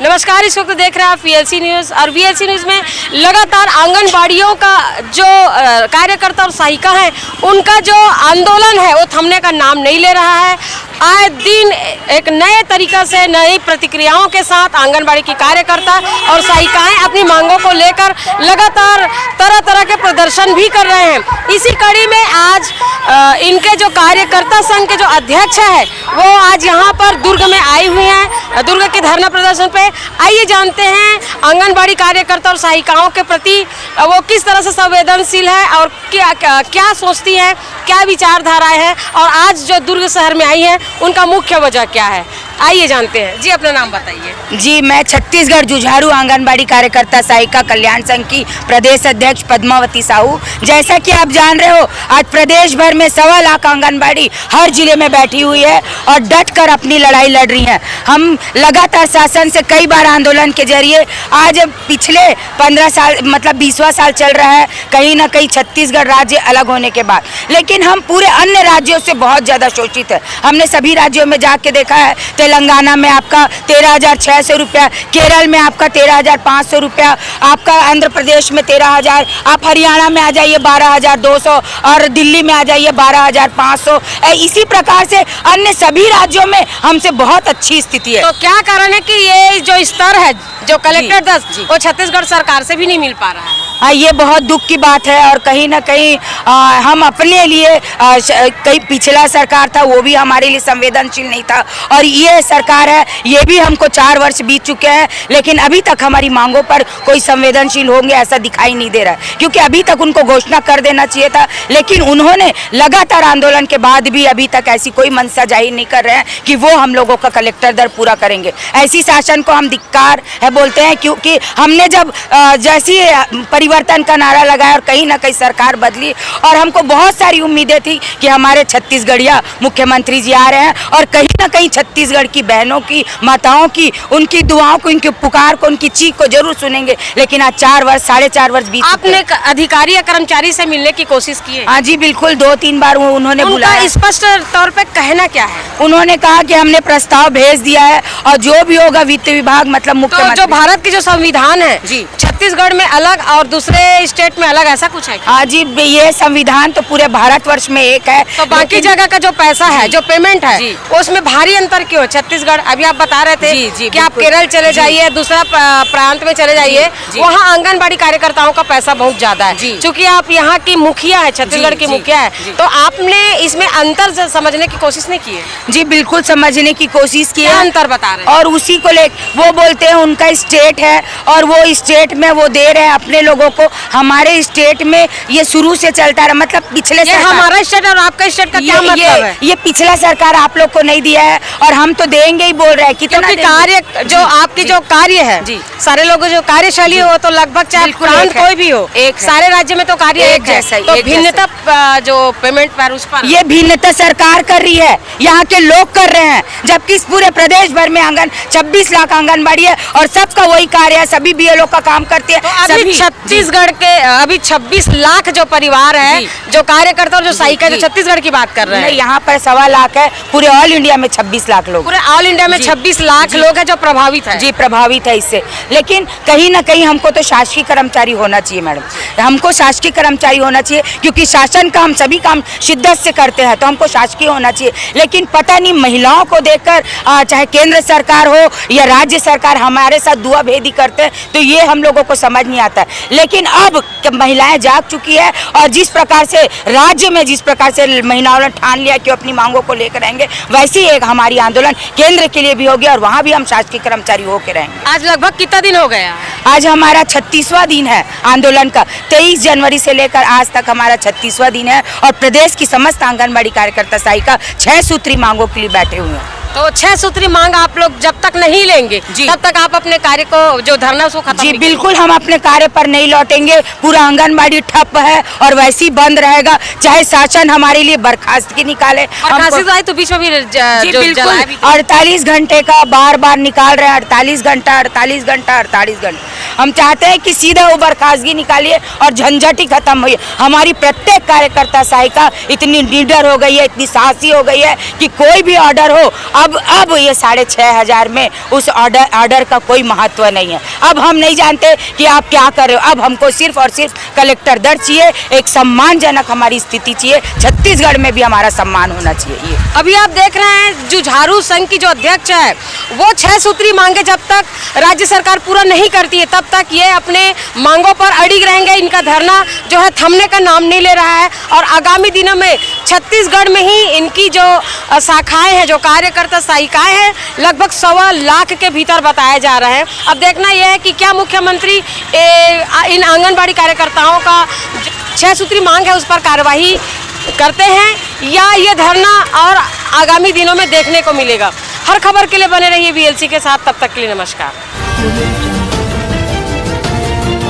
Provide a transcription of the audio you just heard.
नमस्कार, इस वक्त देख रहे हैं आप वीएलसी न्यूज़ और वीएलसी न्यूज़ में लगातार आंगनबाड़ियों का जो कार्यकर्ता और सहायिका हैं उनका जो आंदोलन है वो थमने का नाम नहीं ले रहा है। आए दिन एक नए तरीक़ा से नई प्रतिक्रियाओं के साथ आंगनबाड़ी की कार्यकर्ता और सहायिकाएं अपनी मांगों को लेकर लगातार तरह तरह के प्रदर्शन भी कर रहे हैं। इसी कड़ी में आज इनके जो कार्यकर्ता संघ के जो अध्यक्ष है वो आज यहाँ पर दुर्ग में आई हुई हैं, दुर्ग के धरना प्रदर्शन पे। आइए जानते हैं आंगनबाड़ी कार्यकर्ता और सहायिकाओं के प्रति वो किस तरह से संवेदनशील है और क्या सोचती है, क्या विचारधाराएं हैं और आज जो दुर्ग शहर में आई है उनका मुख्य वजह क्या है। आइए जानते हैं। जी, अपना नाम बताइए। जी, मैं छत्तीसगढ़ जुझारू आंगनबाड़ी कार्यकर्ता सहायिका कल्याण संघ की प्रदेश अध्यक्ष पद्मावती साहू। जैसा कि आप जान रहे हो, आज प्रदेश भर में 1.25 लाख आंगनबाड़ी हर जिले में बैठी हुई है और डट कर अपनी लड़ाई लड़ रही हैं। हम लगातार शासन से कई बार आंदोलन के जरिए आज पिछले 15 साल मतलब 20वां साल चल रहा है, कहीं ना कहीं छत्तीसगढ़ राज्य अलग होने के बाद, लेकिन हम पूरे अन्य राज्यों से बहुत ज़्यादा शोषित है। हमने सभी राज्यों में जाके देखा है, तेलंगाना में आपका 13,600 रुपया, केरल में आपका 13,500 रुपया, आपका आंध्र प्रदेश में 13,000, आप हरियाणा में आ जाइए 12,200 और दिल्ली में आ जाइए 12,500। इसी प्रकार से अन्य सभी राज्यों में हमसे बहुत अच्छी स्थिति है। तो क्या कारण है कि ये जो स्तर है जो कलेक्टर 10 वो छत्तीसगढ़ सरकार से भी नहीं मिल पा रहा है? हाँ, ये बहुत दुख की बात है और कहीं ना कहीं हम अपने लिए कई पिछला सरकार था वो भी हमारे लिए संवेदनशील नहीं था और ये सरकार है ये भी हमको 4 वर्ष बीत चुके हैं, लेकिन अभी तक हमारी मांगों पर कोई संवेदनशील होंगे ऐसा दिखाई नहीं दे रहा है, क्योंकि अभी तक उनको घोषणा कर देना चाहिए था, लेकिन उन्होंने लगातार आंदोलन के बाद भी अभी तक ऐसी कोई मंशा जाहिर नहीं कर रहे हैं कि वो हम लोगों का कलेक्टर दर पूरा करेंगे। ऐसी शासन को हम धिक्कार है बोलते हैं, क्योंकि हमने जब जैसी परिवर्तन का नारा लगाया और कहीं ना कहीं सरकार बदली और हमको बहुत सारी उम्मीदें थी कि हमारे छत्तीसगढ़िया मुख्यमंत्री जी आ रहे हैं और कहीं ना कहीं छत्तीसगढ़ की बहनों की, माताओं की, उनकी दुआओं को, उनकी पुकार को, उनकी चीख को जरूर सुनेंगे, लेकिन आज 4 वर्ष 4.5 वर्ष बीत। आपने अधिकारी या कर्मचारी से मिलने की कोशिश की है? हाँ जी, बिल्कुल 2-3 बार उन्होंने बुलाया। स्पष्ट तौर पे कहना क्या है? उन्होंने कहा कि हमने प्रस्ताव भेज दिया है और जो भी होगा वित्त विभाग मतलब मुख्यमंत्री। तो जो भारत की जो संविधान है जी, छत्तीसगढ़ में अलग और दूसरे स्टेट में अलग, ऐसा कुछ है? हाँ जी, ये संविधान तो पूरे भारतवर्ष में एक है, तो बाकी जगह का जो पैसा है, जो पेमेंट है, उसमें भारी अंतर क्यों? छत्तीसगढ़ अभी आप बता रहे थे कि आप केरल चले जाइए, दूसरा प्रांत में चले जाइए, वहाँ आंगनबाड़ी कार्यकर्ताओं का पैसा बहुत ज्यादा है। चूँकि आप यहाँ की मुखिया है, छत्तीसगढ़ की मुखिया है, तो आपने इसमें अंतर समझने की कोशिश नहीं की है? जी, बिल्कुल समझने की कोशिश की है। अंतर बता रहे हैं? और उसी को ले वो बोलते हैं उनका स्टेट है और वो स्टेट में वो दे रहे हैं अपने लोगों को। हमारे स्टेट में ये शुरू से चलता रहा, मतलब पिछले हमारा स्टेट और आपका स्टेट का क्या मतलब है? ये पिछला सरकार आप लोग को नहीं दिया है और हम तो देंगे ही बोल रहे हैं। कितना कार्य जो आपकी जो कार्य है जी, सारे लोगों जो कार्यशैली हो तो लगभग चाहे प्रांत कोई भी हो, एक सारे राज्य में तो कार्य एक जैसा है। तो भिन्नता जो पेमेंट पर उस पर ये भिन्नता सरकार कर रही है, यहाँ के लोग कर रहे हैं, जबकि इस पूरे प्रदेश भर में 26 लाख आंगनबाड़ी है और सबका वही कार्य है, सभी बीएलओ का काम करते हैं। तो अभी छत्तीसगढ़ के अभी 26 लाख जो परिवार है, जो कार्यकर्ता और जो सहायिका, जो छत्तीसगढ़ की बात कर रहे हैं, यहाँ पर 1.25 लाख है, पूरे ऑल इंडिया में 26 लाख लोग, पूरे ऑल इंडिया में 26 लाख लोग हैं जो प्रभावित है। जी, प्रभावित है इससे, लेकिन कहीं ना कहीं हमको तो शासकीय कर्मचारी होना चाहिए मैडम, हमको शासकीय कर्मचारी होना चाहिए, क्योंकि शासन का हम सभी काम शिद्दत से करते हैं, तो हमको शासकीय होना चाहिए। लेकिन पता नहीं महिलाओं को देखकर चाहे केंद्र सरकार हो या राज्य सरकार हमारे साथ दुआ भेदी करते हैं, तो ये हम लोगों को समझ नहीं आता। लेकिन अब महिलाएं जाग चुकी है और जिस प्रकार से राज्य में जिस प्रकार से महिलाओं ने ठान लिया कि अपनी मांगों को लेकर आएंगे, वैसे ही एक हमारी आंदोलन केंद्र के लिए भी होगी और वहाँ भी हम शासकीय कर्मचारी होकर रहेंगे। आज लगभग कितना दिन हो गया? आज हमारा 36वां दिन है आंदोलन का। 23 जनवरी से लेकर आज तक हमारा 36वां दिन है और प्रदेश की समस्त आंगनबाड़ी कार्यकर्ता सहायिका 6 सूत्री मांगों के लिए बैठे हुए हैं। तो 6 सूत्री मांग आप लोग जब तक नहीं लेंगे तब तक आप अपने कार्य को जो धरना उसको खत्म? जी, बिल्कुल हम अपने कार्य पर नहीं लौटेंगे। पूरा आंगनबाड़ी ठप है और वैसे ही बंद रहेगा, चाहे शासन हमारे लिए बर्खास्तगी निकाले। तो बीच में भी बिल्कुल 48 घंटे का बार बार निकाल रहे हैं, 48 घंटा 48 घंटा 48 घंटा। हम चाहते हैं कि सीधा वो बर्खास्तगी निकालिए और झंझट ही खत्म हुई। हमारी प्रत्येक एक कार्यकर्ता सहायिका इतनी निडर हो गई है, इतनी साहसी हो गई है कि कोई भी ऑर्डर हो, अब ये 6,500 में उस ऑर्डर का कोई महत्व नहीं है। अब हम नहीं जानते कि आप क्या कर रहे हो। अब हमको सिर्फ और सिर्फ कलेक्टर दर चाहिए, एक सम्मानजनक हमारी स्थिति चाहिए, छत्तीसगढ़ में भी हमारा सम्मान होना चाहिए। ये अभी आप देख रहे हैं जुझारू संघ की जो अध्यक्ष है वो 6 सूत्री मांगे जब तक राज्य सरकार पूरा नहीं करती है तब तक ये अपने मांगों पर अड़िग रहेंगे। इनका धरना जो है थमने का नाम नहीं ले रहा है और आगामी दिनों में छत्तीसगढ़ में ही इनकी जो शाखाएं हैं, जो कार्यकर्ता सहायिकाएं हैं, लगभग 1.25 लाख के भीतर बताया जा रहा है। अब देखना यह है कि क्या मुख्यमंत्री इन आंगनबाड़ी कार्यकर्ताओं का 6 सूत्री मांग है उस पर कार्यवाही करते हैं या ये धरना और आगामी दिनों में देखने को मिलेगा। हर खबर के लिए बने रहिए VLC के साथ। तब तक के लिए नमस्कार।